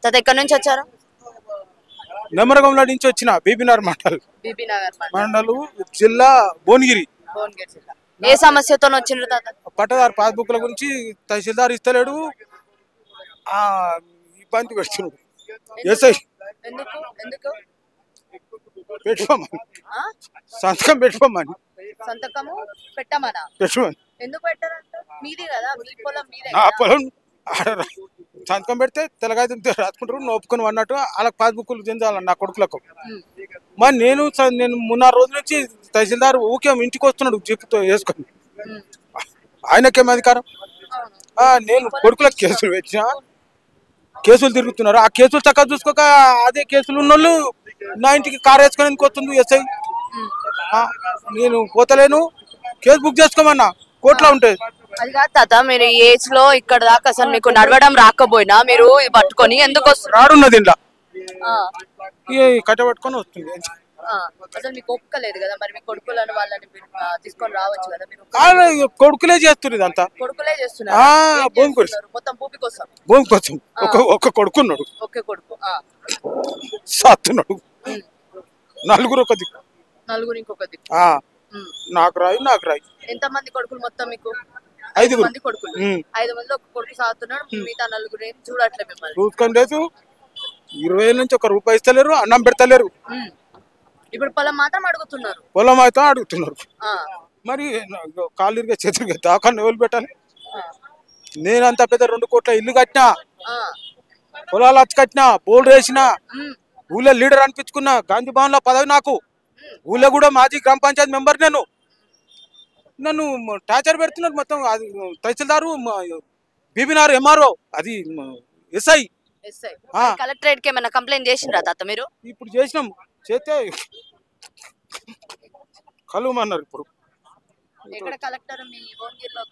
తాత ఎక్కడి నుంచి వచ్చారు? నెమరగంలో నుంచి వచ్చిన బీబీనగర్ మండలు జిల్లా భువనగిరి. జిల్లా. ఏ సమస్యతో వచ్చిండ్రు తాత? పట్టదారు పాస్బుక్ల గురించి తహసీల్దార్ ఇస్తలేడు, ఆ ఇబ్బంది పెడుతున్నాడు. ఎస్ఐ ఎందుకు ఎందుకు పెట్టుకోమని, సంతకం పెట్టుకోమని. సంతకము పెట్టమనా? పెట్టుకోమని ఎందుకు పెట్టారంట? మీది కదా, మీ పొలం మీదే నా కదా. పొలం సంతకం పెడితే తెలగాయతో రాసుకుంటారు, నొప్పుకొని అన్నట్టు వాళ్ళకి పాస్బుక్లు చెందాలి నా కొడుకులకు. మరి నేను నేను 3 రోజుల నుంచి తహసీల్దార్ ఊకే ఇంటికి వస్తున్నాడు జీపుతో వేసుకొని. ఆయనకేం అధికారం? నేను కొడుకులకు కేసులు పెట్టినా, కేసులు తిరుగుతున్నారు. ఆ కేసులు చక్కగా చూసుకోక అదే కేసులు ఉన్నోళ్ళు నా ఇంటికి కారు వేసుకొని ఎందుకు వస్తుంది ఎస్ఐ? నేను పోతలేను, కేసు బుక్ చేసుకోమన్నా, కోర్టులో ఉంటాయి. అది కాదు తాత, మీరు ఈ ఏజ్ లో ఇక్కడ దాకా అసలు మీకు నడవడం రాకపోయినా మీరు ఇది పట్టుకొని ఎందుకు వస్తున్నారు? రాడున్నది ఇంట్లో కట్టబట్టుకొని వస్తుంది. అసలు మీకు ఒప్పుకోలేదు కదా, మరి మీ కొడుకులను వాళ్ళని తీసుకొని రావచ్చు కదా. మీరు కొడుకులే చేస్తున్నారు ఇదంతా. కొడుకులే చేస్తున్నారు భూమి కోసం, మొత్తం భూమి కోసం. భూమి కోసం ఒక కొడుకున్నాడు, ఒకే కొడుకు సాత్తున్నాడు. నలుగురు ఒక దిక్కు, నలుగురు ఇంకొక దిక్కు. నాకు రాయి నాకు రాయి. ఎంత మంది కొడుకులు మొత్తం మీకు? 5 మంది కొడుకులు. 5 మందిలో ఒక కొడుకు సాగుతున్నాడు, మిగతా నలుగురు ఏం చూడట్లే మిమ్మల్ని. చూసుకొని లేదు, 20 నుంచి ఒక రూపాయి ఇస్తలేరు, అన్నం పెడతలేరు. ఇప్పుడు పొలం మాత్రం అడుగుతున్నారు. పొలం అయితే అడుగుతున్నారు. మరి కాళ్ళుగా చేతులుగా దాకాన్ని ఎవరు పెట్టాలి? నేనంత పెద్ద 2 కోట్ల ఇల్లు కట్టినా, పొలాలు వచ్చి కట్టినా, బోర్డు వేసిన, ఊళ్ళో లీడర్ అనిపించుకున్నా, గాంధీ భవన్ లో పదవి నాకు. ఊళ్ళో కూడా మాజీ గ్రామ పంచాయతీ మెంబర్ నేను. నన్ను టార్చర్ పెడుతున్నారు మొత్తం. అది తహసీల్దారు, బీబీనగర్ ఎంఆర్ఓ, అది ఎస్ఐ. కలెక్టరేట్ కి ఏమైనా కంప్లైంట్ చేసిండ్రా తాత మీరు? ఇప్పుడు చేసినాం, చేస్తే కలవమన్నారు. ఇప్పుడు ఎక్కడ కలెక్టర్? మీ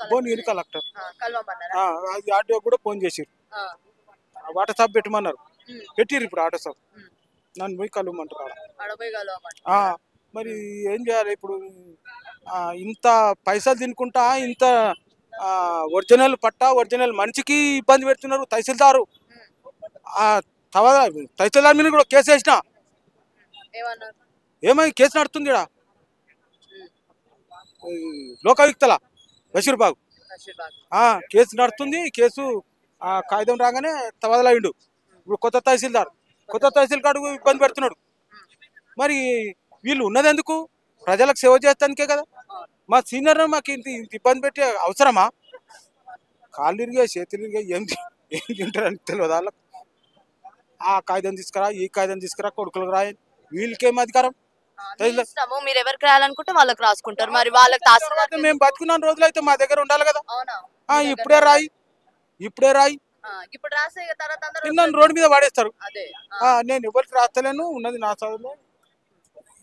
భువనగిరి కలెక్టర్. కలవమన్నారా? అది ఆర్డీఓ కూడా ఫోన్ చేసిరు, వాట్సాప్ పెట్టమన్నారు. పెట్టిరు ఇప్పుడు వాట్సాప్. నన్ను పోయి కలవమంటారు. మరి ఏం చేయాలి ఇప్పుడు? ఇంత పైసలు తినుకుంటా, ఇంత ఒరిజినల్ పట్టా ఒరిజినల్ మనిషికి ఇబ్బంది పెడుతున్నారు తహసీల్దారు. తహసీల్దార్ మీద కూడా కేసు వేసిన. ఏమై కేసు నడుస్తుంది ఇక్కడ లోకాయుక్తల బషీర్బాగ్. కేసు నడుస్తుంది. కేసు కాగితం రాగానే తవదలైండు. ఇప్పుడు కొత్త తహసీల్దార్ ఇబ్బంది పెడుతున్నాడు. మరి వీళ్ళు ఉన్నది ఎందుకు? ప్రజలకు సేవ చేస్తానికే కదా. మా సీనియర్ మాకు ఇంత ఇబ్బంది పెట్టి అవసరమా? కాళ్ళు ఇరిగా చేతులు ఇరిగా ఏం తింటారని తెలియదు వాళ్ళకు. ఆ కాగితం తీసుకురా, ఈ కాగితం తీసుకురా, కొడుకులకు రాయి. వీళ్ళకేం అధికారం? మీరు ఎవరికి రాయాలనుకుంటే వాళ్ళకి రాసుకుంటారు. మరి వాళ్ళకి మేము బతుకున్న రోజులు అయితే మా దగ్గర ఉండాలి కదా. ఇప్పుడే రాయి ఇప్పుడు రాసే నన్ను రోడ్డు మీద వాడేస్తారు. నేను ఎవరికి రాస్తలేను, ఉన్నది నా చదువులో.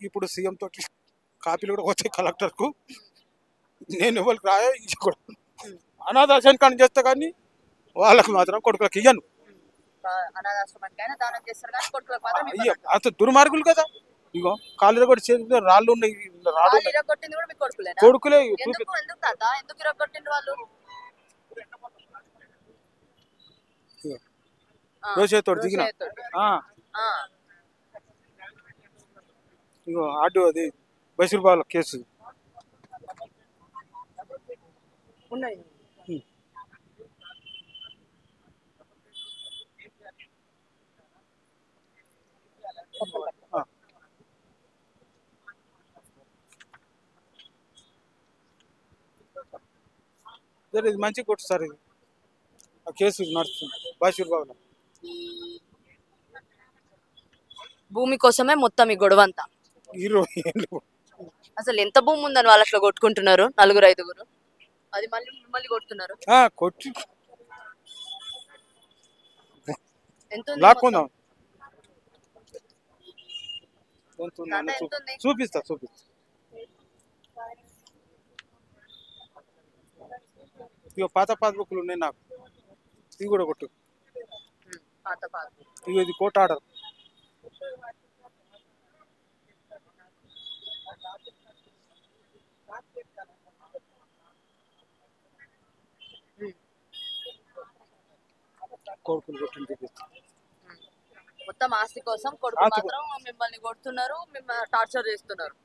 ఇప్పుడు సీఎం తోటి కాపీలు కూడా వచ్చాయి కలెక్టర్కు. నేను ఎవరికి రాయ అనాథాశ్రమం కానీ చేస్తా, కానీ వాళ్ళకి మాత్రం కొడుకులకు ఇయ్యను. అంత దుర్మార్గులు కదా. ఇగో కాళ్ళు కూడా చేతిలో రాళ్ళు ఉన్నాయి, కొడుకులే. తోడు దిగిన. ఇగో ఆర్డీఓ అది బషీర్బాగ్ కేసు ఉన్నాయి. ఇది మంచి కొట్టు సార్. ఇది ఆ కేసు నడుస్తుంది బషీర్బాగ్లో. భూమి కోసమే మొత్తం ఈ గొడవంతా. 20 ఏళ్ళు. అసలు ఎంత భూమి ఉందని వాళ్ళు అట్లా కొట్టుకుంటున్నారు, 4-5. అది మళ్ళీ మిమ్మల్ని కొడుతున్నారు. కొట్టి లాక్కుందాం. చూపిస్తా. ఇక పాత పాస్బుక్లు ఉన్నాయి నాకు, ఇది కూడా కొట్టు. ఇక ఇది కోర్టు ఆర్డర్. కొడుకులు కొట్టింది చూపిస్తా. మొత్తం ఆస్తి కోసం కొడుకు ఆస్తి మాత్రం మిమ్మల్ని కొడుతున్నారు, మిమ్మల్ని టార్చర్ చేస్తున్నారు.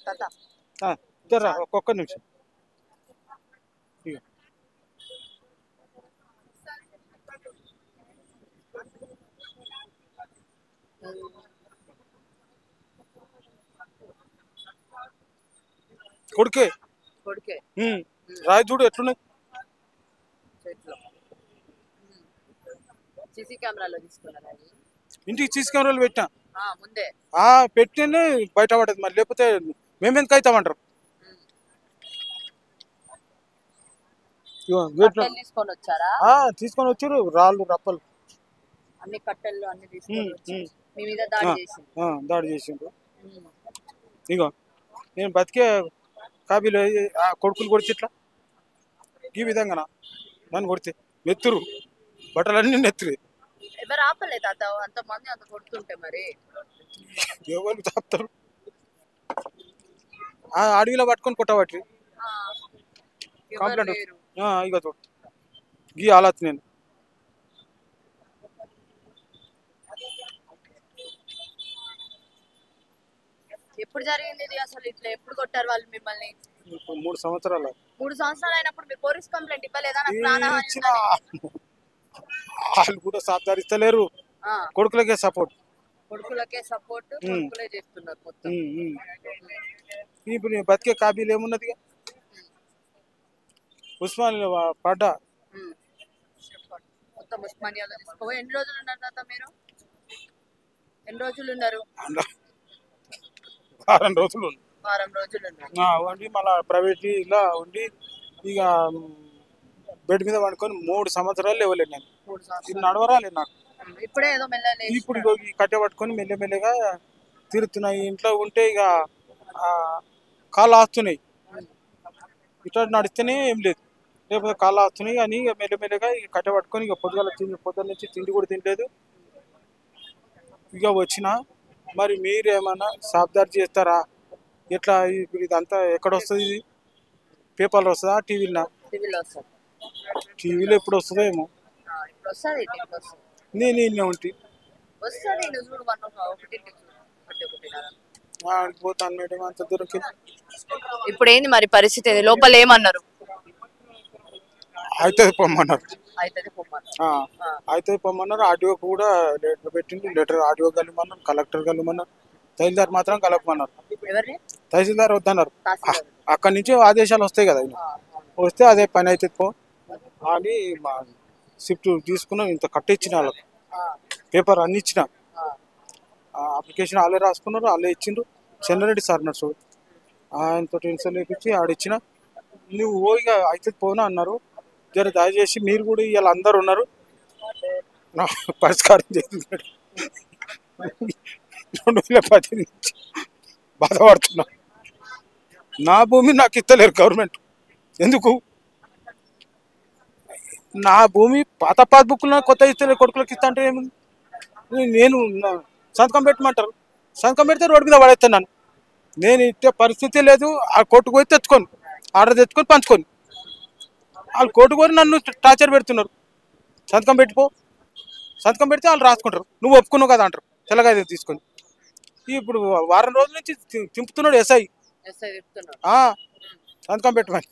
తాత జరా ఒక్కొక్క నిమిషం. ఇగో. కొడుకే కొడుకే రాయి చూడు ఎట్లున్నది. చేతిలో సీసీ కెమెరాలో తీసుకున్నారా అది? ఇంటికి సీసీ కెమెరాలు పెట్టినా ముందే పెట్టినే బయట పడదు మరి, లేకపోతే మేమెందుకు అవుతామంటారు. కట్టెలు తీసుకొని వచ్చారా? తీసుకొని వచ్చారు రాళ్ళు రప్పలు అన్ని కట్టెలు అన్ని తీసుకొని వచ్చి మీ మీద దాడి చేసిండ్రు. దాడి చేసిండ్రు. ఇగో నేను బతికే కాబీలు కొడుకులు కొడితే ఇట్లా ఈ విధంగా నన్ను కొడితే నెత్తురు బట్టలన్నీ నెత్తురు. ఎవరు ఆపలేదు తాత, అంతమంది అంత కొడుతుంటే మరి ఎవరు తాపుతారు. అడవిలో పట్టుకొని కొట్టబట్టి కంప్లైంట్ ఇక చూడు గీ ఆలత్ నేను ఎప్పుడు జరిగింది ఇది అసలు? ఇట్లా ఎప్పుడు కొట్టారు వాళ్ళు మిమ్మల్ని? 3 సంవత్సరాలు. 3 సంవత్సరాలు అయినప్పుడు మీరు పోలీస్ కంప్లైంట్ ఇవ్వలేదా? వాళ్ళు కూడా సాధారిస్తలేరు. కొడుకులకే సపోర్ట్ కొడుకులే చేస్తున్నారు మొత్తం. ఇప్పుడు బతికే కాబీలు ఏమున్నది? ఉస్మానియా పడ్డా మొత్తం ఉస్మానియాలో తీసుకో. ఎన్ని రోజులు ఉన్నారు తాత మీరు? ఎన్ని రోజులు ఉన్నారు? వారం రోజులు ఉండి మళ్ళా ప్రైవేట్ ఇలా ఉండి ఇక బెడ్ మీద పడుకొని 3 సంవత్సరాలు లేవలేదు నేను. ఇది నడవరాలేదు నాకు. ఇప్పుడే ఏదో ఇప్పుడు ఈ కట్టె పట్టుకొని మెల్లమెల్లగా తిరుగుతున్నాయి. ఇంట్లో ఉంటే ఇక కాళ్ళు ఆస్తున్నాయి. ఇట్లా నడిస్తేనే ఏం లేదు, లేకపోతే కాళ్ళు ఆస్తున్నాయి. కానీ ఇక మెల్లమెల్లగా ఇక కట్టె పట్టుకొని ఇక పొద్దున్న నుంచి తిండి కూడా తినలేదు. ఇక వచ్చిన మరి మీరు ఏమన్నా సాబ్దార్ చేస్తారా ఎట్లా? ఇప్పుడు ఇదంతా ఎక్కడ వస్తుంది? ఇది పేపర్లో వస్తుందా టీవీలో? టీవీలో ఎప్పుడు వస్తుందో ఏమో. నేను ఇన్నే ఉంటే పోతాను మేడం, అంత దూరం. ఇప్పుడు ఏంది మరి పరిస్థితి? లోపల ఏమన్నారు? అయితే పొమ్మన్నారు. ఆర్టీఓ కూడా లెటర్ పెట్టిండు. లెటర్ ఆర్టీఓ కలమన్నారు, కలెక్టర్ కలమన్నారు, తహసీల్దార్ మాత్రం కలపమన్నారు. తహసీల్దార్ వద్దన్నారు. అక్కడి నుంచి ఆదేశాలు వస్తాయి కదా, వస్తే అదే పని అవుతుంది పో అని షిఫ్ట్ తీసుకున్నాం. ఇంత కట్టించిన వాళ్ళకి పేపర్ అన్ని ఇచ్చిన, అప్లికేషన్ వాళ్ళే రాసుకున్నారు, వాళ్ళే ఇచ్చిండ్రు. చెన్నారెడ్డి సార్ నర్సు ఆయనతో టెన్షన్ లేపించి ఆడిచ్చిన. నువ్వు ఇక అయితే పోనా అన్నారు. జర దయచేసి మీరు కూడా ఇవాళ అందరు ఉన్నారు, నా పరిష్కారం చేస్తున్నాడు. 2010 నుంచి బాధపడుతున్నా. నా భూమి నాకు ఇస్తలేరు గవర్నమెంట్. ఎందుకు? నా భూమి పాత పాస్బుక్లో కొత్త ఇస్తలేరు, కొడుకులకు ఇస్తా అంటే ఏముంది? నేను సంతకం పెట్టమంటారు, సంతకం పెడితే రోడ్డు మీద పడేస్తాను. నేను ఇచ్చే పరిస్థితి లేదు. ఆ కోర్టుకు పోయి తెచ్చుకొని ఆర్డర్ తెచ్చుకొని పంచుకొని వాళ్ళు కోర్టుకు పోయి నన్ను టార్చర్ పెడుతున్నారు. సంతకం పెట్టిపో, సంతకం పెడితే వాళ్ళు రాసుకుంటారు, నువ్వు ఒప్పుకున్నావు కదా అంటారు తెల్లగా తీసుకొని. ఇప్పుడు వారం రోజుల నుంచి తింపుతున్నాడు ఎస్ఐ సంతకం పెట్టమని.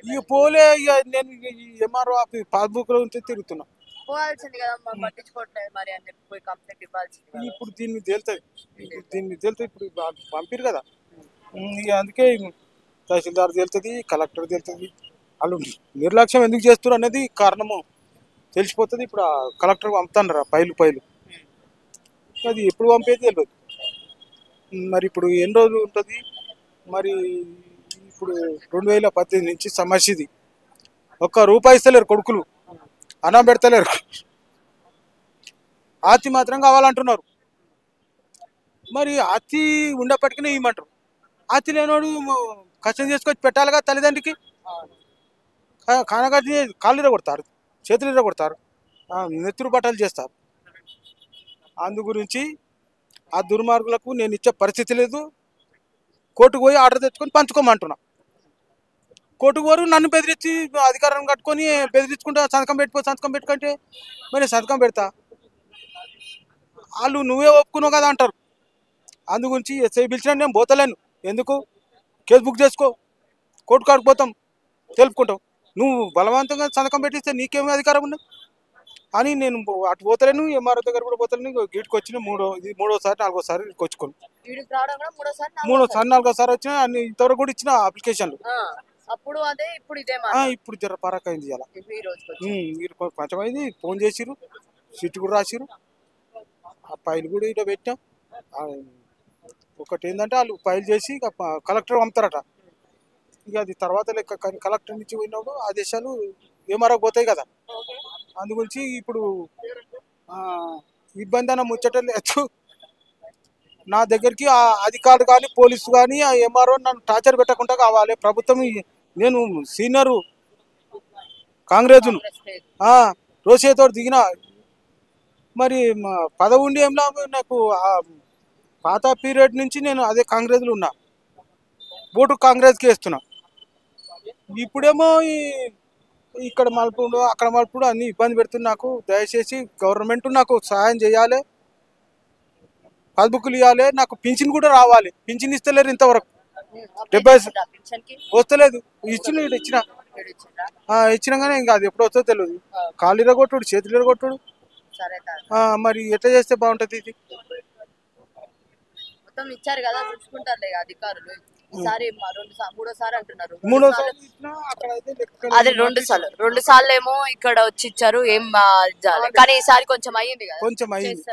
ఇక పోలే, ఇక నేను ఎంఆర్ఓ పాస్బుక్ లో ఉంటే తిరుగుతున్నా. ఇప్పుడు దీన్ని తేలుతుంది, ఇప్పుడు పంపిరు కదా. ఇక అందుకే తహసీల్దార్ తేలుతుంది, కలెక్టర్ తేలుతుంది. వాళ్ళు నిర్లక్ష్యం ఎందుకు చేస్తారు అనేది కారణము తెలిసిపోతుంది. ఇప్పుడు ఆ కలెక్టర్ పంపుతాను పైలు అది ఎప్పుడు పంపేది తెలియదు. మరి ఇప్పుడు ఎన్ని రోజులు ఉంటుంది మరి? ఇప్పుడు 2018 నుంచి సమస్య ఇది. ₹1 ఇస్తలేరు కొడుకులు, అన్నం పెడతలేరు. ఆస్తి మాత్రం కావాలంటున్నారు. మరి ఆస్తి ఉండేప్పటికీ ఇవ్వమంటారు. ఆస్తి లేనోడు కష్టం చేసుకొచ్చి పెట్టాలిగా తల్లిదండ్రికి. కానగట్టి కాళ్ళు ఇరగొడతారు, చేతులు ఇరగొడతారు, నెత్తురు బట్టలు చేస్తారు. అందు గురించి ఆ దుర్మార్గులకు నేను ఇచ్చే పరిస్థితి లేదు. కోర్టుకు పోయి ఆర్డర్ తెచ్చుకొని పంచుకోమంటున్నా. కోర్టుకు పోరు, నన్ను బెదిరించి అధికారం కట్టుకొని బెదిరించుకుంటా సంతకం పెట్టుకుంటే మరి సంతకం పెడతా, వాళ్ళు నువ్వే ఒప్పుకున్నావు కదా అంటారు. అందు గురించి ఎస్ఐ పిలిచినా నేను పోతలేను. ఎందుకు? కేసు బుక్ చేసుకో, కోర్టు కాడికి పోతాం, తెలుపుకుంటాం. నువ్వు బలవంతంగా సంతకం పెట్టిస్తే నీకేమీ అధికారం ఉంది అని నేను అటు పోతలేను. ఎంఆర్ఓ దగ్గర కూడా పోతలేను. గీటికి వచ్చిన మూడోసారి 4ఓసారి వచ్చుకోను. వీడికి రావడం కూడా మూడోసారి 4ఓసారి వచ్చిన అన్ని ఇంతవరకు కూడా ఇచ్చిన అప్లికేషన్లు. అప్పుడు అదే ఇప్పుడు ఇదే ఇప్పుడు జర పరాక్ అయింది. ఇలా ఈ రోజు మీరు కొంచెం అయింది. ఫోన్ చేసిరు, సిట్ కూడా రాసిరు, ఆ ఫైల్ కూడా ఇట్లా పెట్టాం. ఒకటి ఏంటంటే వాళ్ళు ఫైల్ చేసి ఇక కలెక్టర్ పంపుతారట. ఇక అది తర్వాత లెక్క. కానీ కలెక్టర్ నుంచి పోయినప్పుడు ఆదేశాలు ఏమారకు పోతాయి కదా. అందు గురించి ఇప్పుడు ఇబ్బంది అన్న ముచ్చట లేదు. నా దగ్గరికి ఆ అధికారులు కానీ పోలీసు కానీ ఆ ఎంఆర్ఓ నన్ను టార్చర్ పెట్టకుండా కావాలి. ప్రభుత్వం నేను సీనియరు కాంగ్రెస్ను రోషేతో దిగిన మరి పదవి ఉండి ఏం లాభం నాకు. పాత పీరియడ్ నుంచి నేను అదే కాంగ్రెస్లో ఉన్నా, ఓటు కాంగ్రెస్కి వేస్తున్నా. ఇప్పుడేమో ఇక్కడ మలుపుడు అక్కడ మలుపుడు అన్ని ఇబ్బంది పెడుతుంది నాకు. దయచేసి గవర్నమెంట్ నాకు సహాయం చేయాలి, పాస్బుక్లు ఇవ్వాలి, నాకు పింఛన్ కూడా రావాలి. పింఛన్ ఇస్తలేరు ఇంతవరకు. 70 వస్తలేదు. ఇచ్చినా కానీ ఇంకా అది ఎప్పుడు వస్తుందో తెలియదు. కాళ్ళు ఇరగొట్టుడు, చేతులు ఇరగొట్టుడు. మరి ఎట్లా చేస్తే బాగుంటది? ఇది మొత్తం ఇచ్చారు కదా, చూసుకుంటారులే అధికారులు. మూడోసారి అంటున్నారు. అదే 2 సార్లు ఏమో ఇక్కడ వచ్చి ఇచ్చారు, ఏం కానీ ఈసారి కొంచెం అయ్యింది కదా. కొంచెం అయ్యింది.